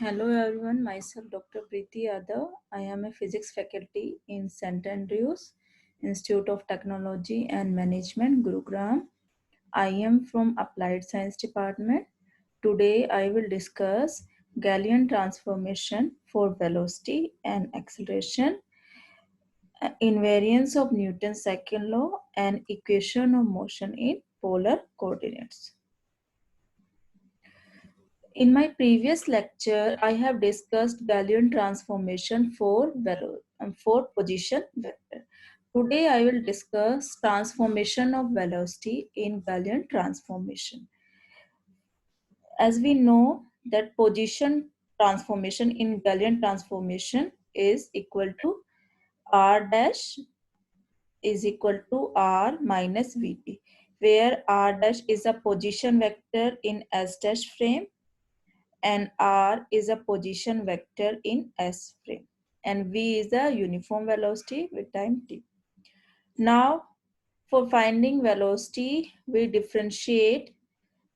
Hello everyone, myself Dr. Preeti Yadav. I am a physics faculty in St. Andrews Institute of Technology and Management, Gurugram. I am from Applied Science Department. Today I will discuss Gaussian transformation for velocity and acceleration, invariance of Newton's second law, and equation of motion in polar coordinates. In my previous lecture, I have discussed Gaussian transformation for position vector. Today, I will discuss transformation of velocity in Gaussian transformation. As we know that position transformation in Gaussian transformation is equal to R dash is equal to R minus Vt, where R dash is a position vector in S dash frame and R is a position vector in S frame and V is the uniform velocity with time t. Now for finding velocity, we differentiate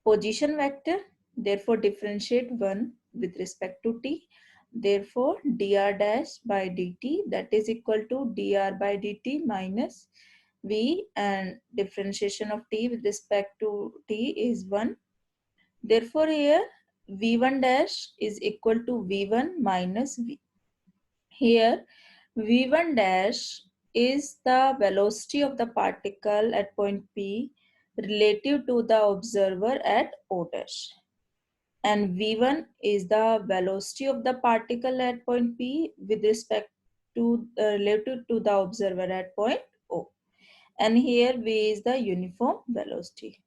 position vector, therefore differentiate 1 with respect to t. Therefore dr dash by dt, that is equal to dr by dt minus V, and differentiation of t with respect to t is 1. Therefore here V1 dash is equal to V1 minus V. Here V1 dash is the velocity of the particle at point P relative to the observer at O dash. And V1 is the velocity of the particle at point P with respect to relative to the observer at point O. And here V is the uniform velocity.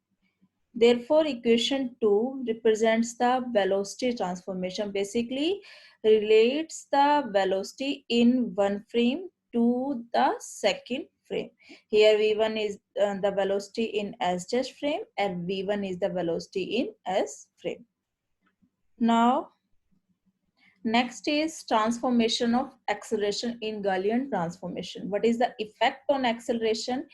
Therefore, equation 2 represents the velocity transformation. Basically, relates the velocity in one frame to the second frame. Here, V1 is the velocity in S dash frame and V1 is the velocity in S frame. Now, next is transformation of acceleration in Gaussian transformation. What is the effect on acceleration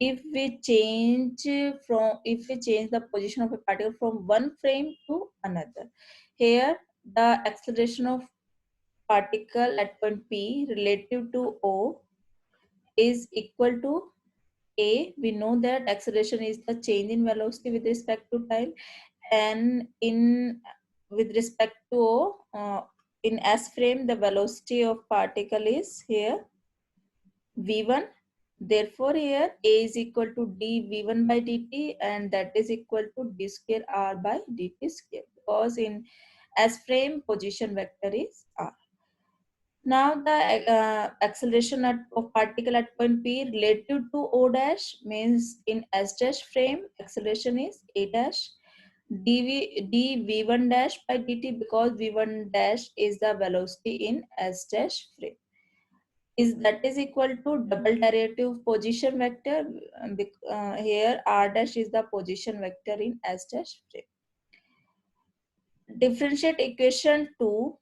if we change the position of a particle from one frame to another? Here the acceleration of particle at point P relative to O is equal to A. We know that acceleration is the change in velocity with respect to time, and in with respect to O, in S frame the velocity of particle is here V1. Therefore, here A is equal to dV1 by dt, and that is equal to d square R by dt square, because in S frame position vector is R. Now the acceleration of particle at point P relative to O dash means in S dash frame acceleration is A dash dV1 dash by dt, because V1 dash is the velocity in S dash frame. That is equal to double derivative position vector. Here R dash is the position vector in S dash frame. Differentiate equation 2.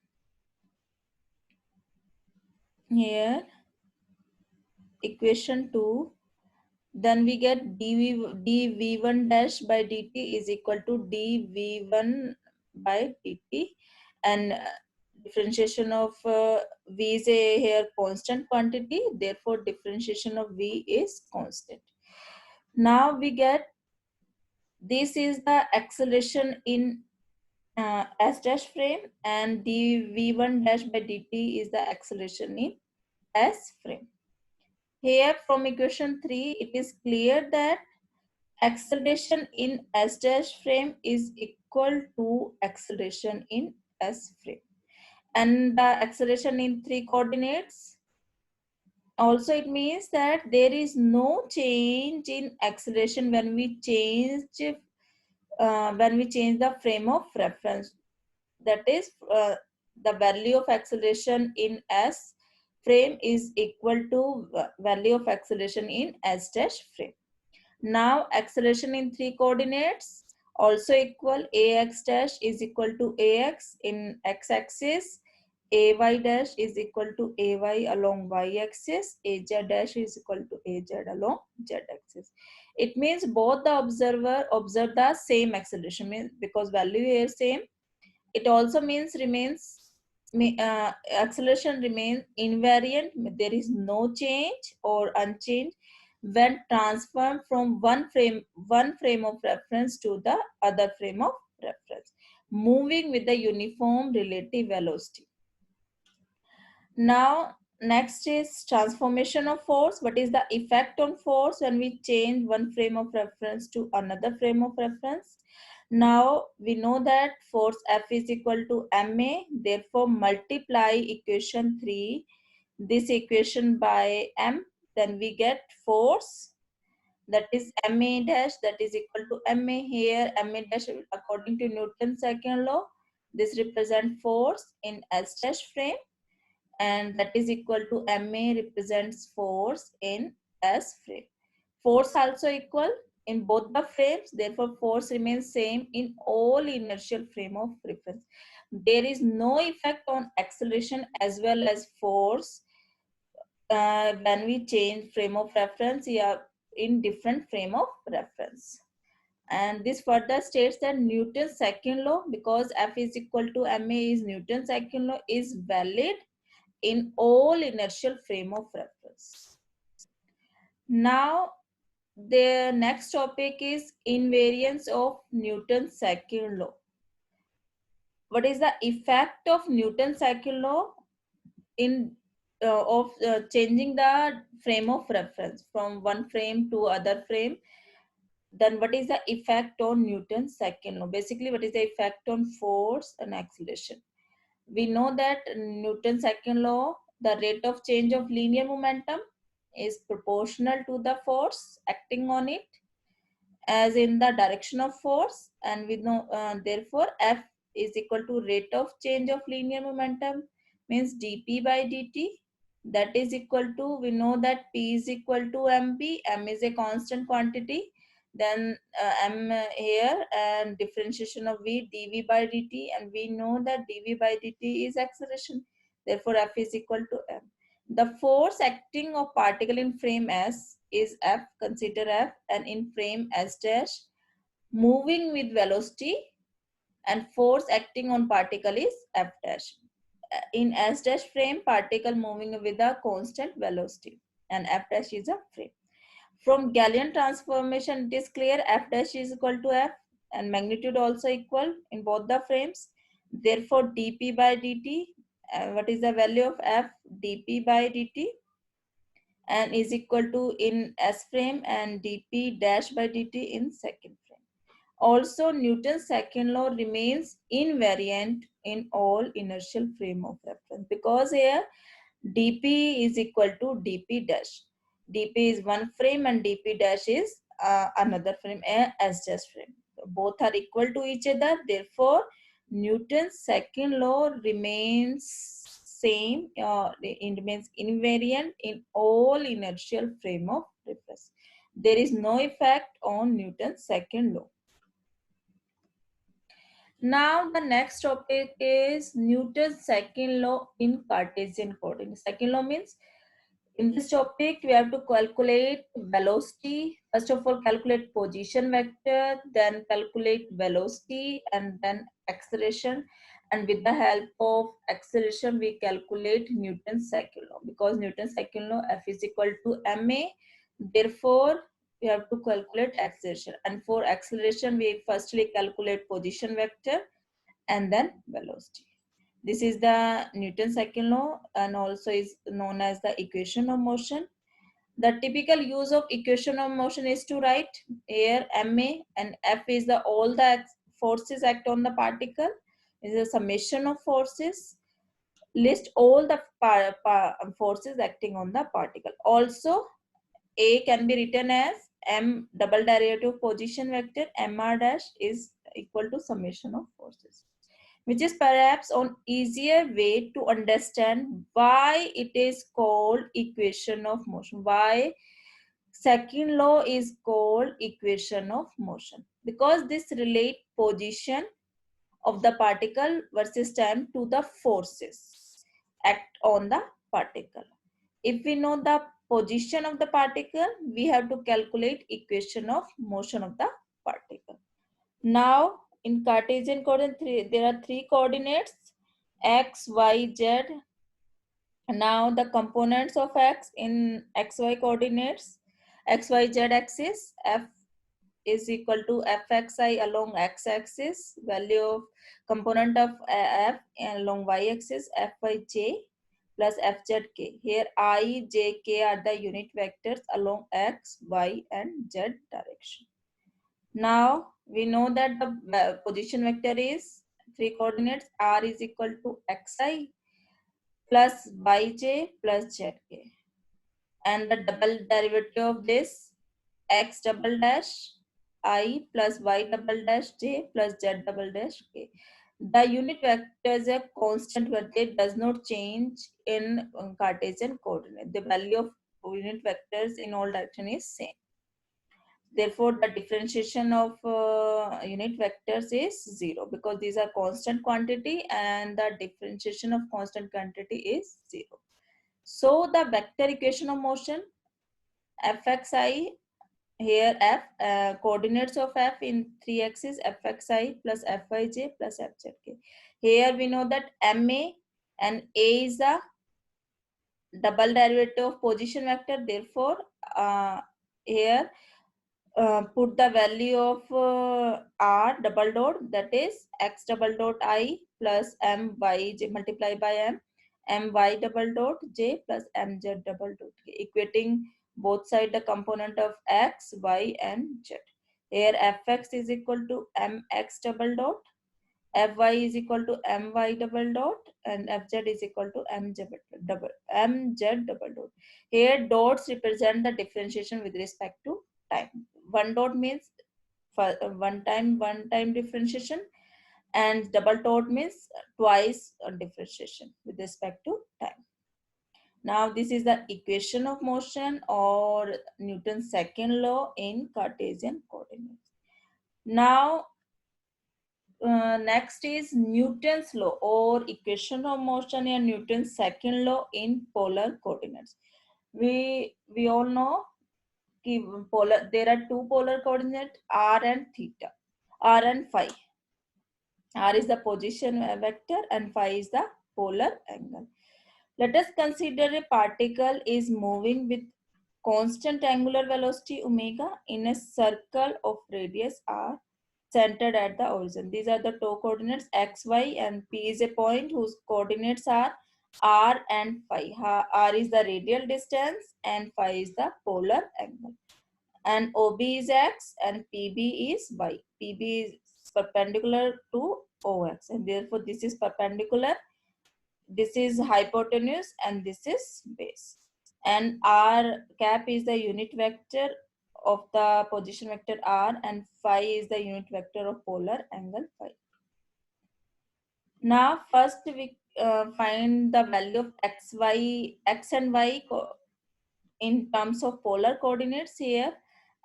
Here equation 2, then we get dv1 dash by dt is equal to dv1 by dt, and differentiation of v is a here constant quantity, therefore differentiation of v is constant. Now we get this is the acceleration in S dash frame, and dv1 dash by dt is the acceleration in S frame. Here from equation 3, it is clear that acceleration in S dash frame is equal to acceleration in S frame. And the acceleration in 3 coordinates, also it means that there is no change in acceleration when we change the frame of reference. That is the value of acceleration in S frame is equal to value of acceleration in S dash frame. Now acceleration in 3 coordinates also equal. Ax dash is equal to ax in x-axis, ay dash is equal to ay along y-axis, az dash is equal to az along z-axis. It means both the observer observe the same acceleration, means because value here same, It also means acceleration remains invariant. There is no change or unchanged when transformed from one frame of reference to the other frame of reference, moving with the uniform relative velocity. Now, next is transformation of force. What is the effect on force when we change one frame of reference to another frame of reference? Now, we know that force F is equal to ma. Therefore, multiply equation 3, this equation by m. Then we get force, that is ma dash, that is equal to ma. Here, ma dash, according to Newton's second law, this represents force in S dash frame, and that is equal to ma represents force in S frame. Force also equal in both the frames, therefore force remains same in all inertial frame of reference. There is no effect on acceleration as well as force when we change frame of reference here in different frame of reference. And this further states that Newton's second law, because F is equal to ma is Newton's second law, is valid in all inertial frame of reference. Now, the next topic is invariance of Newton's second law. What is the effect of Newton's second law in of changing the frame of reference from one frame to other frame? Then what is the effect on Newton's second law? Basically, what is the effect on force and acceleration? We know that Newton's second law, the rate of change of linear momentum is proportional to the force acting on it as in the direction of force, and we know therefore F is equal to rate of change of linear momentum, means dp by dt. That is equal to, we know that p is equal to mp. M is a constant quantity, then m here, and differentiation of v dv by dt, and we know that dv by dt is acceleration, therefore F is equal to m. The force acting of particle in frame S is F, consider F, and in frame S dash, moving with velocity, and force acting on particle is F dash. In S dash frame, particle moving with a constant velocity, and F dash is a frame. From Gaussian transformation, it is clear F dash is equal to F, and magnitude also equal in both the frames. Therefore, dp by dt, what is the value of F? Dp by dt, and is equal to in S frame, and dp dash by dt in second frame. Also, Newton's second law remains invariant in all inertial frame of reference, because here dp is equal to dp dash. dp is one frame and dp dash is another frame, S dash frame. So both are equal to each other. Therefore, Newton's second law remains same, it remains invariant in all inertial frame of reference. There is no effect on Newton's second law. Now the next topic is Newton's second law in Cartesian coordinates. Second law means, in this topic we have to calculate velocity. First of all, calculate position vector, then calculate velocity, and then acceleration. And with the help of acceleration, we calculate Newton's second law, because Newton's second law, F is equal to ma. Therefore, we have to calculate acceleration. And for acceleration, we firstly calculate position vector and then velocity. This is the Newton's second law, and also is known as the equation of motion. The typical use of equation of motion is to write here ma, and F is the all the forces act on the particle. Is a summation of forces. List all the forces acting on the particle. Also, A can be written as m double derivative position vector mr dash is equal to summation of forces, which is perhaps an easier way to understand why it is called equation of motion. Why second law is called equation of motion? Because this relate position of the particle versus time to the forces act on the particle. If we know the position of the particle, we have to calculate equation of motion of the particle. Now, in Cartesian coordinate, there are three coordinates, x, y, z. Now the components of x in xy coordinates, xyz axis, f is equal to fxi along x-axis, value of component of f along y-axis, fyj plus fzk. Here I, j, k are the unit vectors along x, y and z direction. Now we know that the position vector is three coordinates, r is equal to xi plus yj plus zk. And the double derivative of this, x double dash I plus y double dash j plus z double dash k. The unit vector is a constant vector. It does not change in Cartesian coordinate. The value of unit vectors in all direction is same. Therefore, the differentiation of unit vectors is zero because these are constant quantity and the differentiation of constant quantity is zero. So the vector equation of motion fxi, here f coordinates of f in 3 axis fxi plus fyj plus fzk. Here we know that ma and a is the double derivative of position vector. Therefore, here put the value of r double dot, that is x double dot I plus my j multiply by my double dot j plus mz double dot k, equating both side the component of x, y and z. Here fx is equal to mx double dot, fy is equal to my double dot and fz is equal to mz double dot. Here dots represent the differentiation with respect to time. One dot means for one time differentiation, and double dot means twice differentiation with respect to time. Now this is the equation of motion or Newton's second law in Cartesian coordinates. Now next is Newton's law or equation of motion and Newton's second law in polar coordinates. We all know polar, there are two polar coordinates r and theta, r and phi. R is the position vector and phi is the polar angle. Let us consider a particle is moving with constant angular velocity omega in a circle of radius r centered at the origin. These are the two coordinates x, y, and P is a point whose coordinates are r and phi. R is the radial distance and phi is the polar angle. And OB is x and PB is y. PB is perpendicular to OX and therefore this is perpendicular, this is hypotenuse and this is base. And r cap is the unit vector of the position vector r and phi is the unit vector of polar angle phi. Now first we find the value of x and y in terms of polar coordinates. Here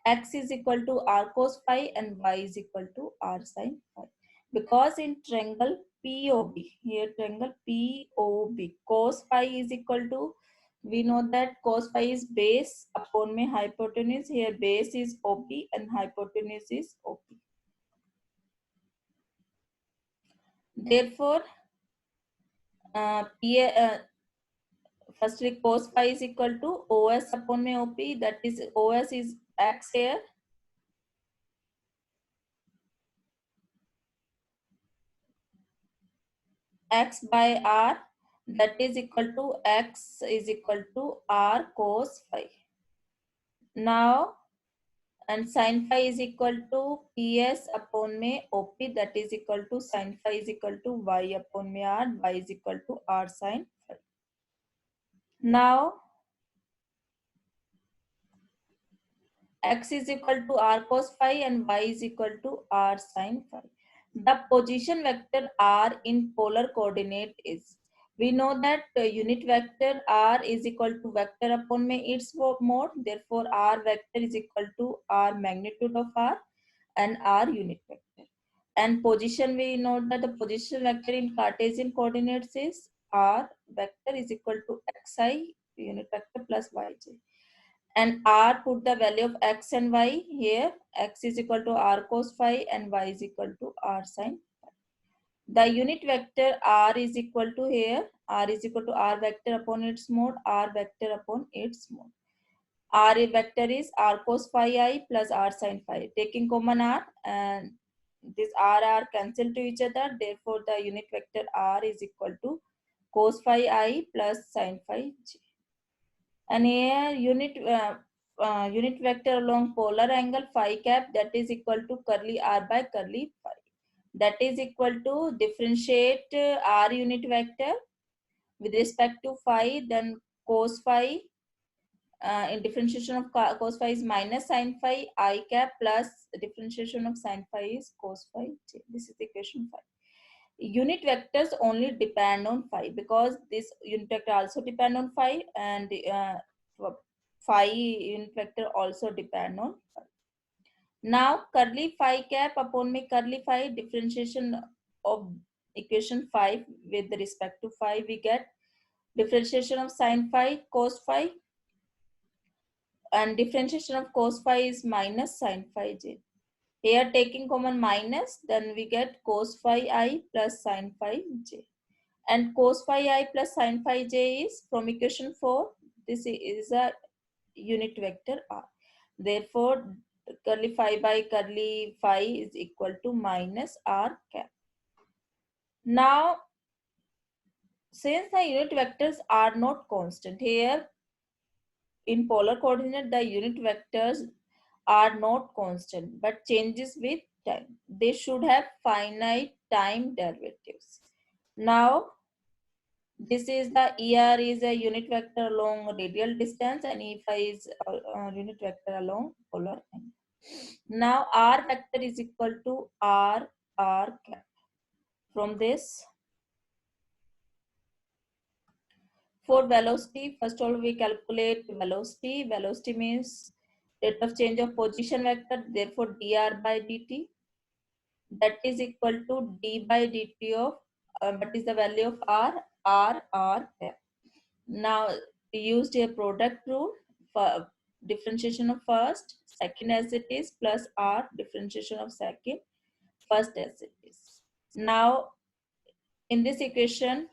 x is equal to r cos phi and y is equal to r sin phi. Because in triangle POB, here triangle POB, cos phi is equal to, we know that cos phi is base upon में hypotenuse. Here base is OP and hypotenuse is OP. Therefore, firstly cos phi is equal to OS upon में OP, that is OS is x here. X by r, that is equal to x is equal to r cos phi. Now and sin phi is equal to ps upon में op, that is equal to sin phi is equal to y upon में r, y is equal to r sin phi. Now x is equal to r cos phi and y is equal to r sin phi. The position vector r in polar coordinate is, we know that unit vector r is equal to vector upon में its mode. Therefore r vector is equal to r magnitude of r and r unit vector. And position, we know that the position vector in Cartesian coordinates is r vector is equal to xi unit vector plus yj. and r put the value of x and y here. X is equal to r cos phi and y is equal to r sin phi. The unit vector r is equal to here, r is equal to r vector upon its mode, r vector upon its mode. R vector is r cos phi I plus r sin phi. Taking common r, and this r cancel to each other. Therefore, the unit vector r is equal to cos phi I plus sin phi j. And here unit vector along polar angle phi cap, that is equal to curly r by curly phi. That is equal to differentiate r unit vector with respect to phi, then cos phi in differentiation of cos phi is minus sin phi I cap plus differentiation of sin phi is cos phi j. This is equation 5. Unit vectors only depend on phi because this unit vector also depend on phi, and phi unit vector also depend on phi. Now curly phi cap upon me curly phi, differentiation of equation 5 with respect to phi, we get differentiation of sin phi cos phi, and differentiation of cos phi is minus sin phi j. Here taking common minus, then we get cos phi I plus sin phi j. And cos phi I plus sin phi j is from equation 4. This is a unit vector r. Therefore, curly phi by curly phi is equal to minus r cap. Now, since the unit vectors are not constant, here in polar coordinate, the unit vectors are not constant but changes with time. They should have finite time derivatives. Now, this is the ER is a unit vector along radial distance and E phi is a unit vector along polar angle. Now, R vector is equal to R cap. From this, for velocity, first of all, we calculate velocity. Velocity means rate of change of position vector, therefore dr by dt, that is equal to d by dt of what is the value of r cap. Now we used a product rule for differentiation of first, second as it is, plus r differentiation of second, first as it is. Now in this equation,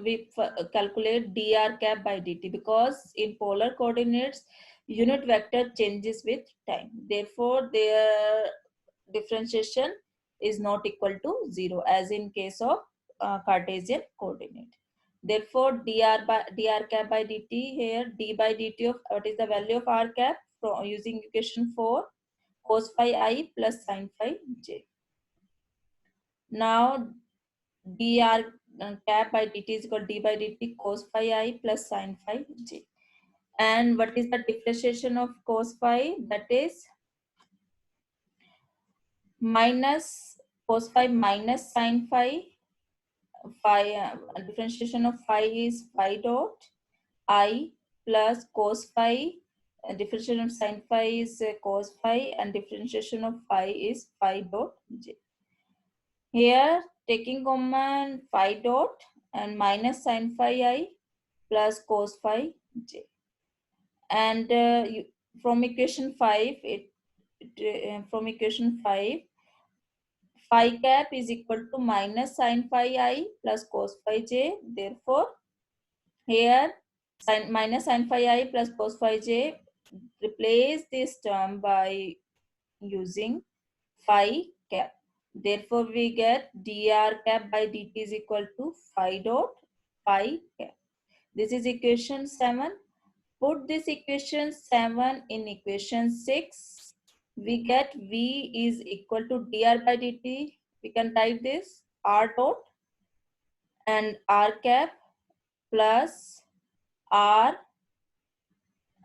we calculate dr cap by dt because in polar coordinates, unit vector changes with time. Therefore, their differentiation is not equal to 0 as in case of Cartesian coordinate. Therefore, dr cap by dt here, d by dt of what is the value of r cap from using equation 4, cos phi I plus sin phi j. Now dr cap by dt is equal to d by dt cos phi I plus sin phi j. And what is the differentiation of cos phi? That is minus cos phi minus sin phi. Differentiation of phi is phi dot I plus cos phi. Differentiation of sin phi is cos phi, and differentiation of phi is phi dot j. Here taking common phi dot and minus sin phi I plus cos phi j. And from equation 5, from equation 5, phi cap is equal to minus sin phi I plus cos phi j. Therefore, here minus sin phi I plus cos phi j, replace this term by using phi cap. Therefore, we get dr cap by dt is equal to phi dot phi cap. This is equation 7. Put this equation 7 in equation 6. We get V is equal to dr by dt. We can write this r dot and r cap plus r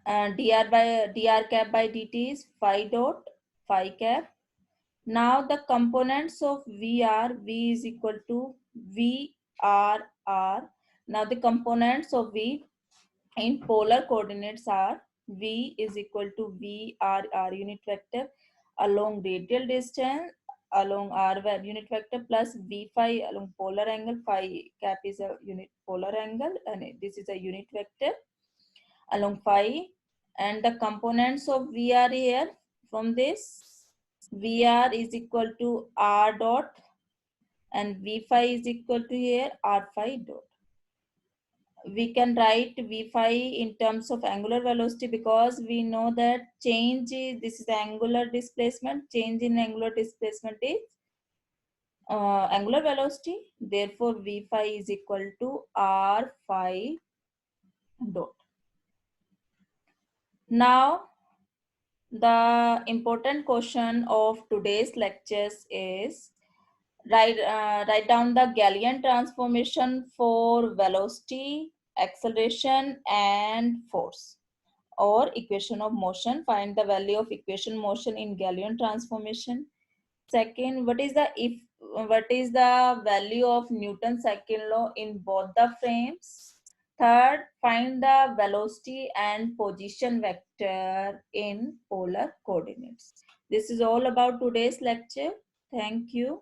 dr cap by dt is phi dot phi cap. Now the components of V are V is equal to V R R. Now the components of V in polar coordinates are V is equal to V R R unit vector along radial distance along R unit vector plus V phi along polar angle. Phi cap is a unit polar angle and this is a unit vector along phi, And the components of V are here from this. VR is equal to R dot and V phi is equal to here R phi dot. We can write V phi in terms of angular velocity because we know that change is, this is angular displacement, change in angular displacement is angular velocity. Therefore, V phi is equal to R phi dot. Now, the important question of today's lectures is write down the Gaussian transformation for velocity, acceleration, and force, or equation of motion. Find the value of equation motion in Gaussian transformation. Second, what is the value of Newton's second law in both the frames? Third, find the velocity and position vector in polar coordinates. This is all about today's lecture. Thank you.